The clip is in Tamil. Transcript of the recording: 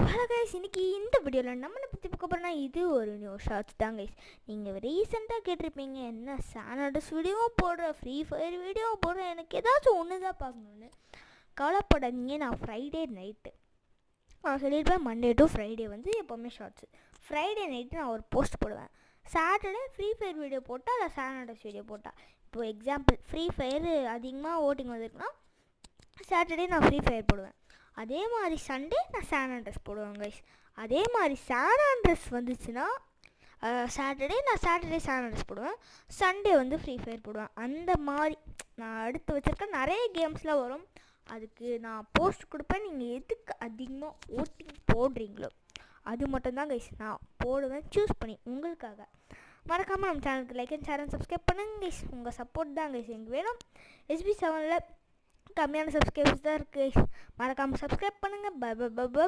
ஹலோ கைஸ், இன்றைக்கி இந்த வீடியோவில் நம்மளை பற்றி பார்க்க போகிறோம்னா இது ஒரு நியூ ஷார்ட்ஸ் தான் கைஸ். நீங்கள் ரீசெண்டாக கேட்டிருப்பீங்க, என்ன சானடஸ் வீடியோவும் போடுறேன், ஃப்ரீ ஃபயர் வீடியோவும் போடுறேன், எனக்கு ஏதாச்சும் ஒன்று தான் பார்க்கணுன்னு. கவலைப்படாதீங்க, நான் ஃப்ரைடே நைட்டு நான் சொல்லியிருப்பேன், மண்டே டு ஃப்ரைடே வந்து எப்போவுமே ஷார்ட்ஸு. ஃப்ரைடே நைட்டு நான் ஒரு போஸ்ட் போடுவேன். சாட்டர்டே ஃப்ரீ ஃபயர் வீடியோ போட்டால் இல்லை சானடஸ் வீடியோ போட்டால். இப்போது எக்ஸாம்பிள் ஃப்ரீ ஃபயர் அதிகமாக ஓட்டிங் வந்திருக்குன்னா சாட்டர்டே நான் ஃப்ரீ ஃபயர் போடுவேன். அதே மாதிரி சண்டே நான் சானட்ரஸ் போடுவேன் கைஸ். அதே மாதிரி சானட்ரஸ் வந்துச்சுன்னா சாட்டர்டே நான் சானட்ரஸ் போடுவேன், சண்டே வந்து ஃப்ரீ ஃபயர் போடுவேன். அந்த மாதிரி நான் அடுத்து வச்சுருக்க நிறைய கேம்ஸ்லாம் வரும், அதுக்கு நான் போஸ்ட் கொடுப்பேன். நீங்கள் எதுக்கு அதிகமாக ஓட்டிங் போடுறீங்களோ அது மட்டும்தான் கைஸ் நான் போடுவேன், சூஸ் பண்ணி உங்களுக்காக. மறக்காமல் நம்ம சேனலுக்கு like and share and subscribe பண்ணுங்க கைஸ். உங்கள் சப்போர்ட் தான் கைஸ் எனக்கு வேணும். SB7ல் கம்மியான சப்ஸ்கிரைபர்ஸ் தான் இருக்குது. மறக்காமல் சப்ஸ்கிரைப் பண்ணுங்கள். Bye bye bye by.